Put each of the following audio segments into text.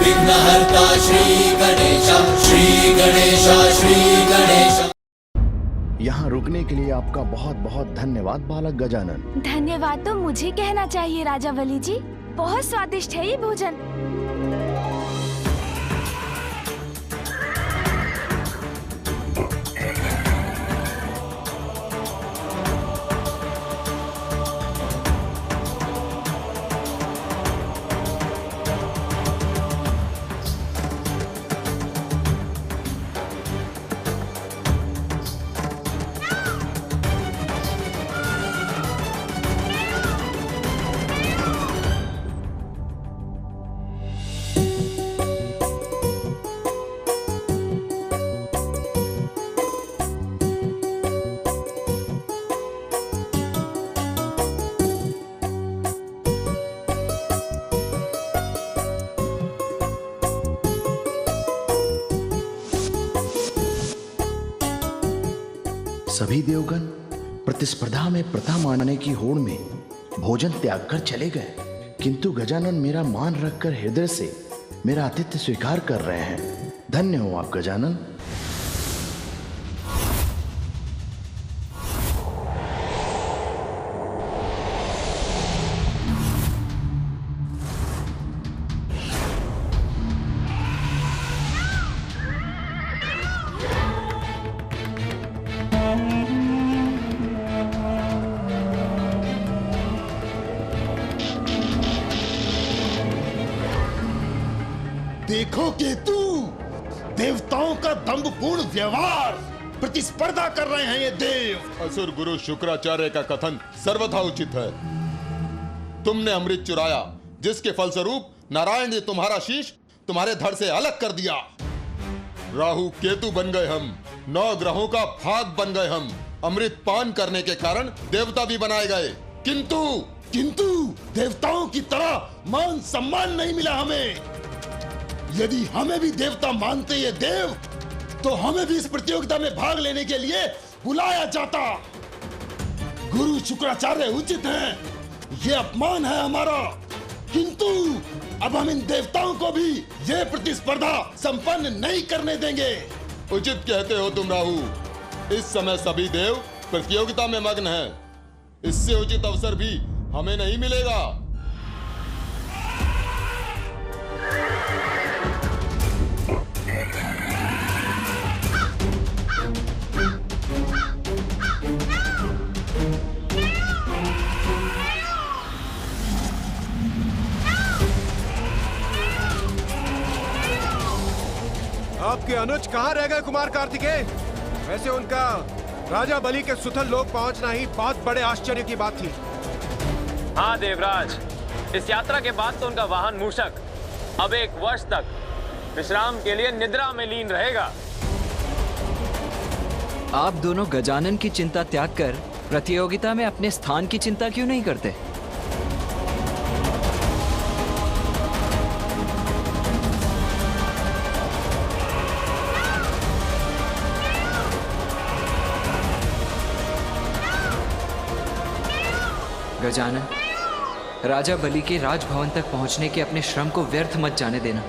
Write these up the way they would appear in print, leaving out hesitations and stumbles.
विघ्नहर्ता श्री गणेश, श्री गणेश, श्री गणेश। यहाँ रुकने के लिए आपका बहुत बहुत धन्यवाद बालक गजानन। धन्यवाद तो मुझे कहना चाहिए राजा बलि जी। बहुत स्वादिष्ट है ये भोजन। सभी देवगण प्रतिस्पर्धा में प्रथम आने की होड़ में भोजन त्याग कर चले गए, किंतु गजानन मेरा मान रखकर हृदय से मेरा आतिथ्य स्वीकार कर रहे हैं। धन्य हो आप गजानन। देखो केतु, देवताओं का दंभपूर्ण व्यवहार, प्रतिस्पर्धा कर रहे हैं ये देव। असुर गुरु शुक्राचार्य का कथन सर्वथा उचित है। तुमने अमृत चुराया, जिसके फलस्वरूप नारायण ने तुम्हारा शीश तुम्हारे धड़ से अलग कर दिया। राहु केतु बन गए हम, 9 ग्रहों का भाग बन गए हम। अमृत पान करने के कारण देवता भी बनाए गए, किंतु देवताओं की तरह मान सम्मान नहीं मिला हमें। यदि हमें भी देवता मानते ये देव, तो हमें भी इस प्रतियोगिता में भाग लेने के लिए बुलाया जाता। गुरु शुक्राचार्य उचित हैं, ये अपमान है हमारा। किंतु अब हम इन देवताओं को भी ये प्रतिस्पर्धा संपन्न नहीं करने देंगे। उचित कहते हो तुम राहु। इस समय सभी देव प्रतियोगिता में मग्न हैं। इससे उचित अवसर भी हमें नहीं मिलेगा। आपके अनुज कहाँ रह गए कुमार कार्तिकेय? वैसे उनका राजा बलि के सुथल लोक पहुंचना ही बहुत बड़े आश्चर्य की बात थी। हाँ देवराज, इस यात्रा के बाद तो उनका वाहन मूषक अब 1 वर्ष तक विश्राम के लिए निद्रा में लीन रहेगा। आप दोनों गजानन की चिंता त्याग कर प्रतियोगिता में अपने स्थान की चिंता क्यों नहीं करते? गजानन, राजा बलि के राजभवन तक पहुंचने के अपने श्रम को व्यर्थ मत जाने देना।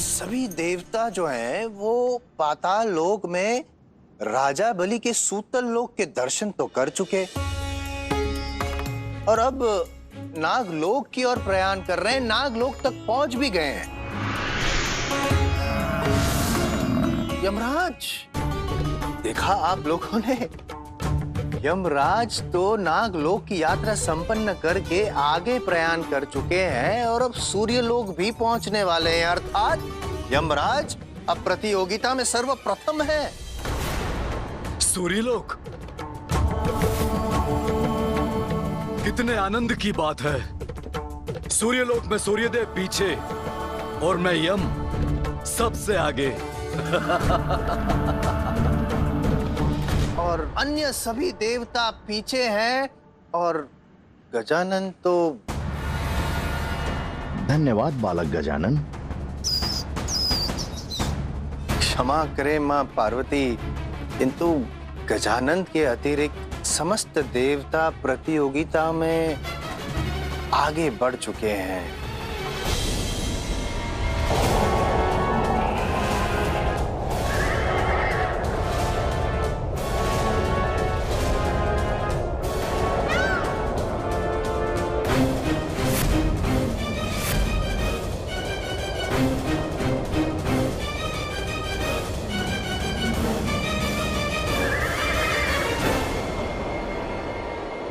सभी देवता जो हैं वो पाताल लोक में राजा बलि के सूतल लोक के दर्शन तो कर चुके और अब नागलोक की ओर प्रयाण कर रहे हैं, नागलोक तक पहुंच भी गए हैं। यमराज, देखा आप लोगों ने, यमराज तो नागलोक की यात्रा संपन्न करके आगे प्रयाण कर चुके हैं और अब सूर्यलोक भी पहुंचने वाले हैं। अर्थात यमराज अब प्रतियोगिता में सर्वप्रथम है। सूर्यलोक? कितने आनंद की बात है। सूर्यलोक में सूर्यदेव पीछे और मैं यम सबसे आगे। और अन्य सभी देवता पीछे हैं और गजानन तो। धन्यवाद बालक गजानन। क्षमा करें मां पार्वती, किंतु गजानन के अतिरिक्त समस्त देवता प्रतियोगिता में आगे बढ़ चुके हैं।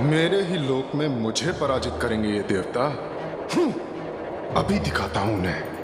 मेरे ही लोक में मुझे पराजित करेंगे ये देवता? अभी दिखाता हूं उन्हें।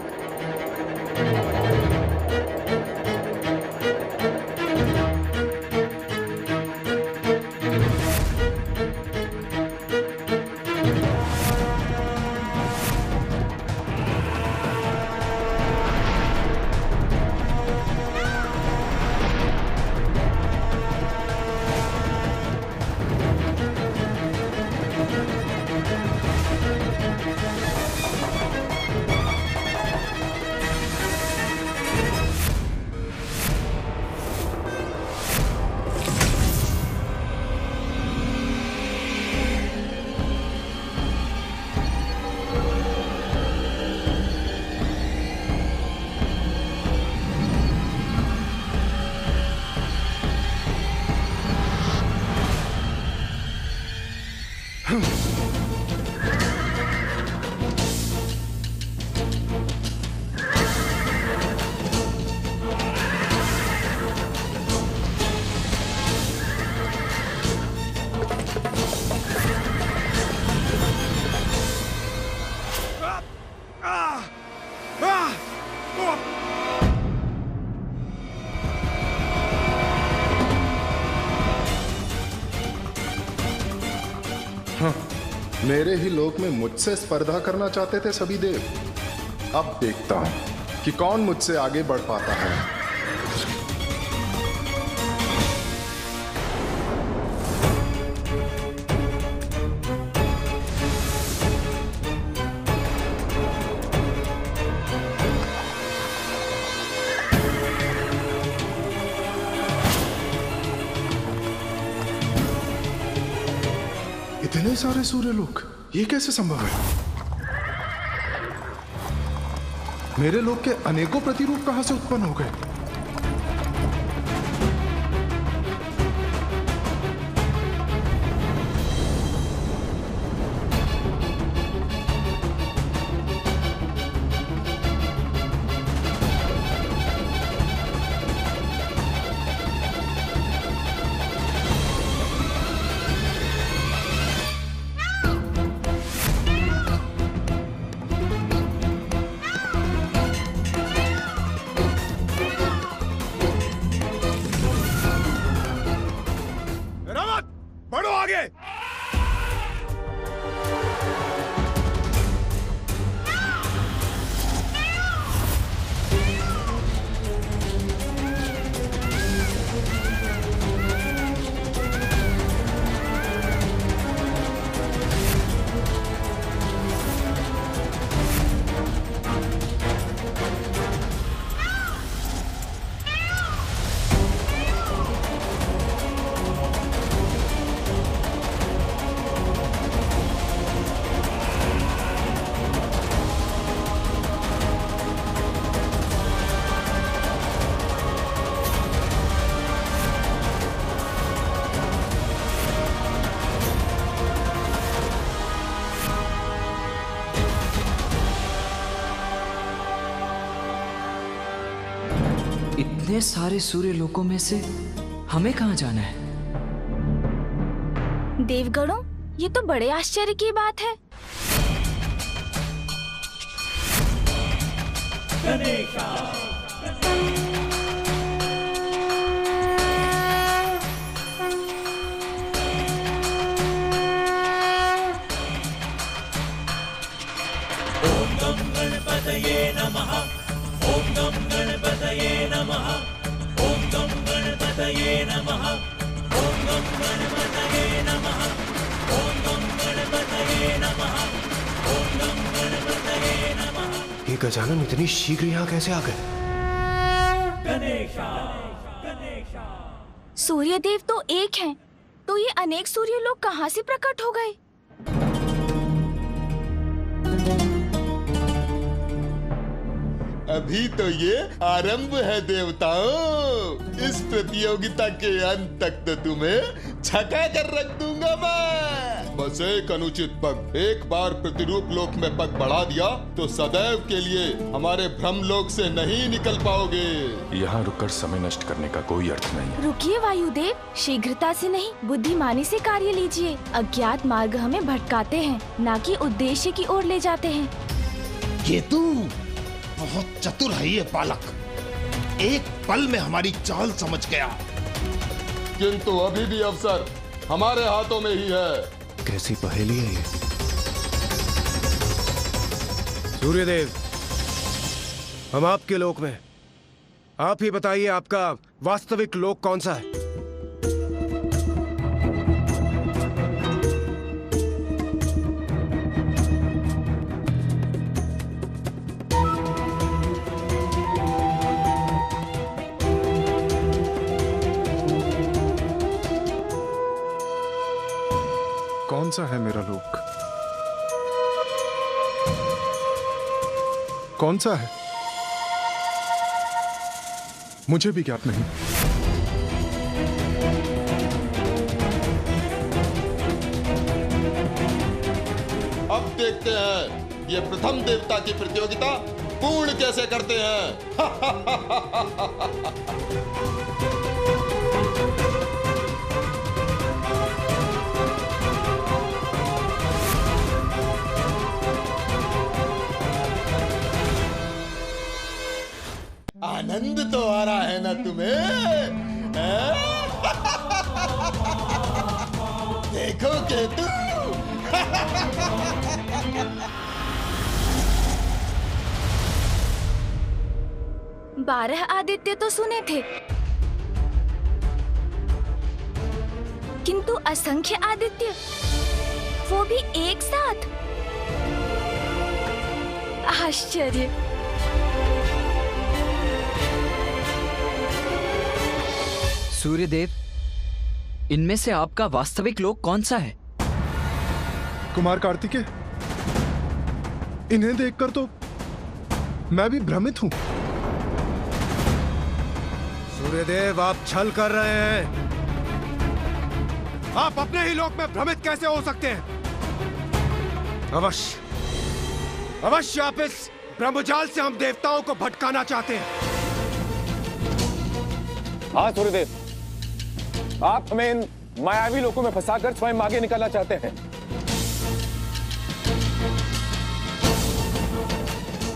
मेरे ही लोक में मुझसे स्पर्धा करना चाहते थे सभी देव। अब देखता हूं कि कौन मुझसे आगे बढ़ पाता है। इतने सारे सूर्यलोक, ये कैसे संभव है? मेरे लोक के अनेकों प्रतिरूप कहां से उत्पन्न हो गए? बढ़ो आगे। इतने सारे सूर्य लोकों में से हमें कहां जाना है? देवगणों, ये तो बड़े आश्चर्य की बात है। ओम गम गणपतये नमः। ओम गम गणपतये नमः। ये गजानन इतनी शीघ्र यहाँ कैसे आ गए? सूर्यदेव तो एक हैं, तो ये अनेक सूर्य लोग कहाँ से प्रकट हो गए? अभी तो ये आरंभ है देवताओं। इस प्रतियोगिता के अंत तक तो तुम्हें छका कर रख दूंगा मैं। बस एक अनुचित पग, एक बार प्रतिरूप लोक में पग बढ़ा दिया तो सदैव के लिए हमारे भ्रम लोक से नहीं निकल पाओगे। यहाँ रुककर समय नष्ट करने का कोई अर्थ नहीं। रुकिए वायुदेव, शीघ्रता से नहीं, बुद्धिमानी से कार्य लीजिए। अज्ञात मार्ग हमें भटकाते हैं, ना कि उद्देश्य की ओर ले जाते हैं। केतु बहुत चतुर है ये बालक, एक पल में हमारी चाल समझ गया। किंतु अभी भी अवसर हमारे हाथों में ही है। कैसी पहेली है ये? सूर्यदेव, हम आपके लोक में, आप ही बताइए आपका वास्तविक लोक कौन सा है? कौन सा है मेरा लोक? कौन सा है मुझे भी ज्ञात नहीं। अब देखते हैं ये प्रथम देवता की प्रतियोगिता पूर्ण कैसे करते हैं। आनंद तो आ रहा है ना तुम्हें? देखो केतु। 12 आदित्य तो सुने थे, किंतु असंख्य आदित्य, वो भी एक साथ। आश्चर्य। सूर्यदेव, इनमें से आपका वास्तविक लोक कौन सा है? कुमार कार्तिकेय, इन्हें देखकर तो मैं भी भ्रमित हूं। सूर्यदेव, आप छल कर रहे हैं। आप अपने ही लोक में भ्रमित कैसे हो सकते हैं? अवश्य आप इस ब्रह्मजाल से हम देवताओं को भटकाना चाहते हैं। हाँ सूर्यदेव, आप हमें इन मायावी लोकों में फंसाकर स्वयं आगे निकलना चाहते हैं।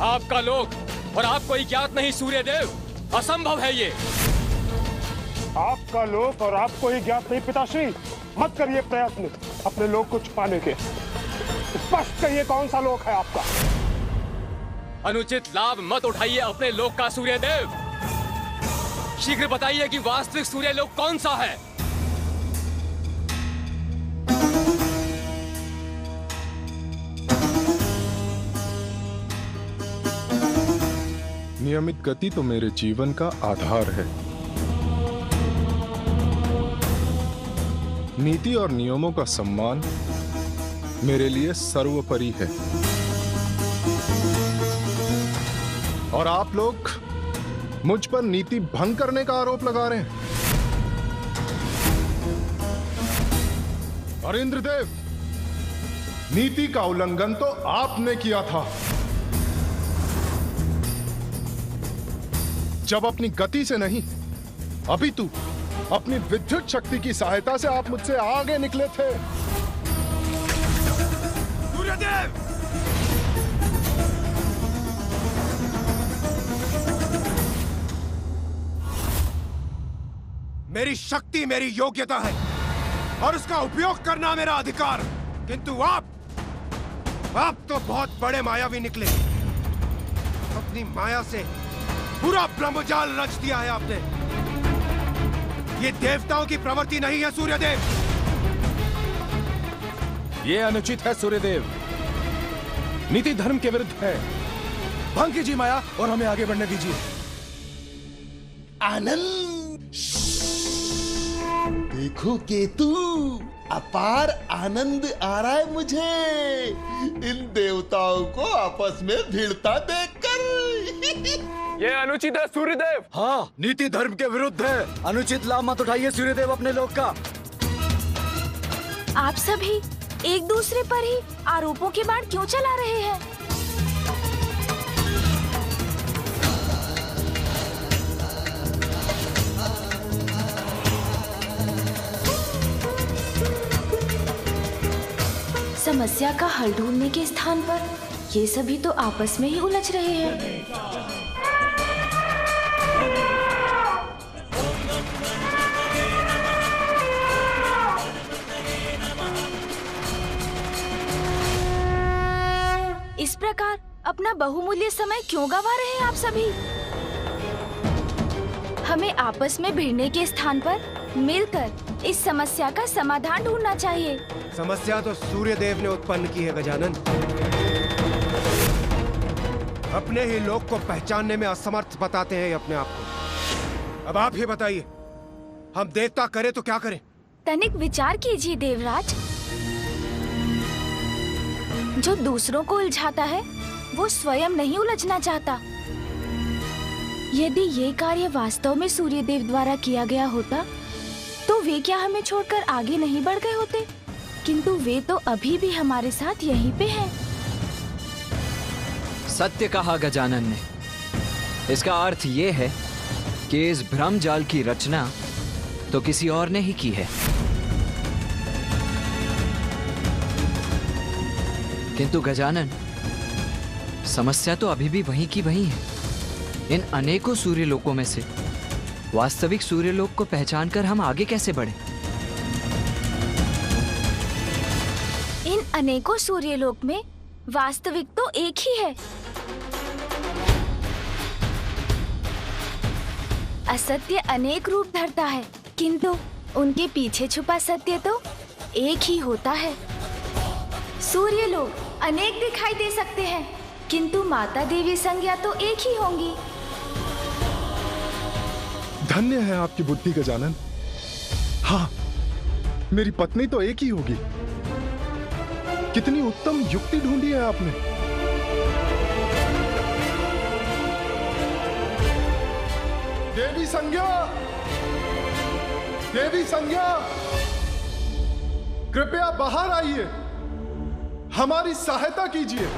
आपका लोक और आपको ही ज्ञात नहीं सूर्यदेव, असंभव है ये। आपका लोक और आपको ही ज्ञात नहीं पिताश्री, मत करिए प्रयत्न अपने लोक को छुपाने के। स्पष्ट कहिए कौन सा लोक है आपका। अनुचित लाभ मत उठाइए अपने लोक का सूर्यदेव। शीघ्र बताइए कि वास्तविक सूर्य लोक कौन सा है। नियमित गति तो मेरे जीवन का आधार है। नीति और नियमों का सम्मान मेरे लिए सर्वोपरि है। और आप लोग मुझ पर नीति भंग करने का आरोप लगा रहे हैं। और इंद्रदेव, नीति का उल्लंघन तो आपने किया था जब अपनी गति से नहीं, अपितु अपनी विद्युत शक्ति की सहायता से आप मुझसे आगे निकले थे। सूर्यदेव! मेरी शक्ति मेरी योग्यता है और उसका उपयोग करना मेरा अधिकार, किंतु आप तो बहुत बड़े मायावी निकले। अपनी माया से पूरा ब्रह्मजाल रच दिया है आपने। ये देवताओं की प्रवृत्ति नहीं है सूर्यदेव। ये अनुचित है सूर्यदेव, नीति धर्म के विरुद्ध है। भंग कीजिए माया और हमें आगे बढ़ने दीजिए। आनंद, देखो केतु, अपार आनंद आ रहा है मुझे इन देवताओं को आपस में भिड़ता देखकर। ये अनुचित है सूर्यदेव। हाँ, नीति धर्म के विरुद्ध है। अनुचित लाभ मत उठाइए सूर्यदेव अपने लोक का। आप सभी एक दूसरे पर ही आरोपों के बाण क्यों चला रहे हैं? समस्या का हल ढूंढने के स्थान पर ये सभी तो आपस में ही उलझ रहे हैं। इस प्रकार अपना बहुमूल्य समय क्यों गंवा रहे हैं आप सभी? हमें आपस में भिड़ने के स्थान पर मिलकर इस समस्या का समाधान ढूंढना चाहिए। समस्या तो सूर्य देव ने उत्पन्न की है गजानन। अपने ही लोक को पहचानने में असमर्थ बताते हैं अपने आप को। अब आप ही बताइए, हम देवता करें तो क्या करें? तनिक विचार कीजिए देवराज। जो दूसरों को उलझाता है वो स्वयं नहीं उलझना चाहता। यदि ये कार्य वास्तव में सूर्यदेव द्वारा किया गया होता तो वे क्या हमें छोड़कर आगे नहीं बढ़ गए होते? किंतु वे तो अभी भी हमारे साथ यहीं पे हैं। सत्य कहा गजानन ने। इसका अर्थ ये है कि इस भ्रम जाल की रचना तो किसी और ने ही की है। किंतु गजानन, समस्या तो अभी भी वहीं की वहीं है। इन अनेकों सूर्यलोकों में से वास्तविक सूर्यलोक को पहचानकर हम आगे कैसे बढ़े? इन अनेकों सूर्यलोक में वास्तविक तो एक ही है। असत्य अनेक रूप धरता है, किंतु उनके पीछे छुपा सत्य तो एक ही होता है। सूर्यलोक अनेक दिखाई दे सकते हैं, किंतु माता देवी संज्ञा तो एक ही होंगी। धन्य है आपकी बुद्धि गजानन। हाँ, मेरी पत्नी तो एक ही होगी। कितनी उत्तम युक्ति ढूंढी है आपने। देवी संज्ञा, देवी संज्ञा, कृपया बाहर आइए, हमारी सहायता कीजिए।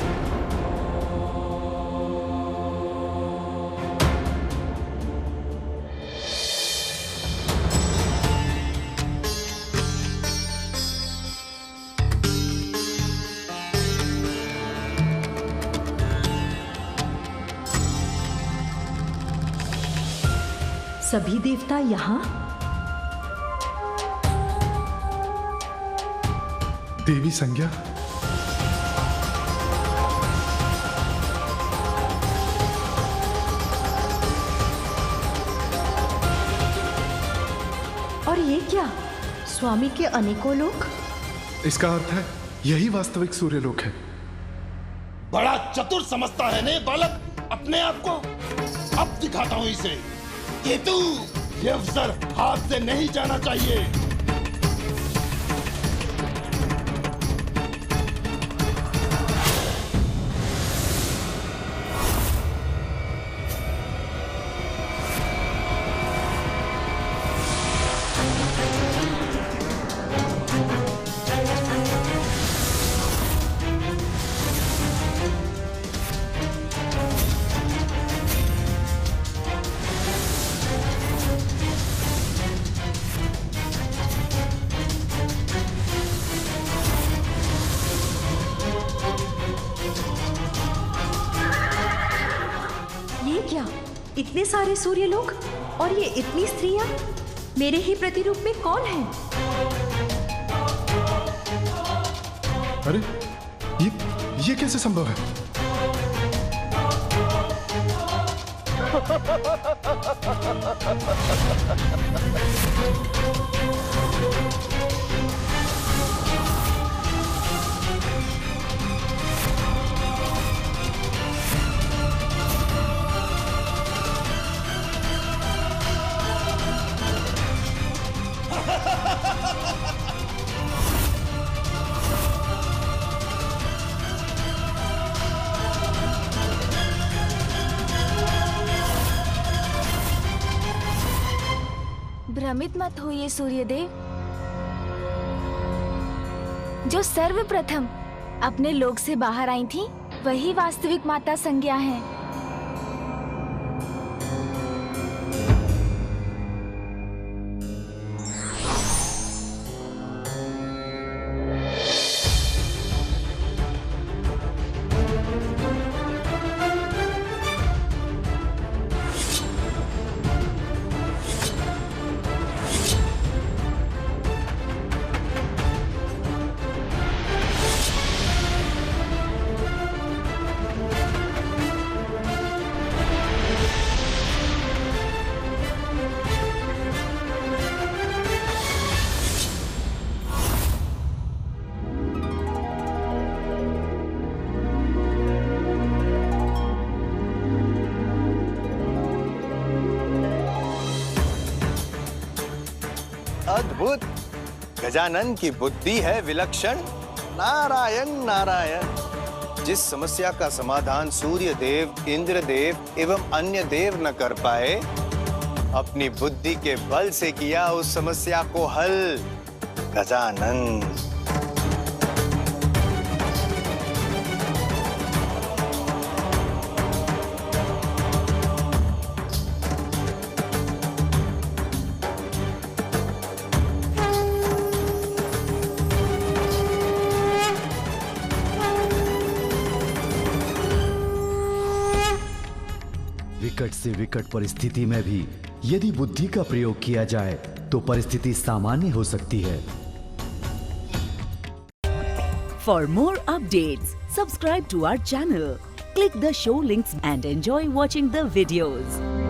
सभी देवता यहाँ? देवी संज्ञा, और ये क्या? स्वामी के अनेकों लोक? इसका अर्थ है यही वास्तविक सूर्यलोक है। बड़ा चतुर समझता है ने बालक अपने आप को। अब दिखाता हूं इसे। केतु, ये अवसर हाथ से नहीं जाना चाहिए। इतने सारे सूर्यलोक और ये इतनी स्त्रियां मेरे ही प्रतिरूप में कौन है? अरे ये कैसे संभव है? भ्रमित मत होइए सूर्यदेव। जो सर्वप्रथम अपने लोक से बाहर आई थी वही वास्तविक माता संज्ञा है। अद्भुत। गजानन की बुद्धि है विलक्षण। नारायण नारायण। जिस समस्या का समाधान सूर्य देव, इंद्र देव एवं अन्य देव न कर पाए, अपनी बुद्धि के बल से किया उस समस्या को हल। गजानन। विकट से विकट परिस्थिति में भी यदि बुद्धि का प्रयोग किया जाए तो परिस्थिति सामान्य हो सकती है। For more updates, subscribe to our channel, click the show links and enjoy watching the videos.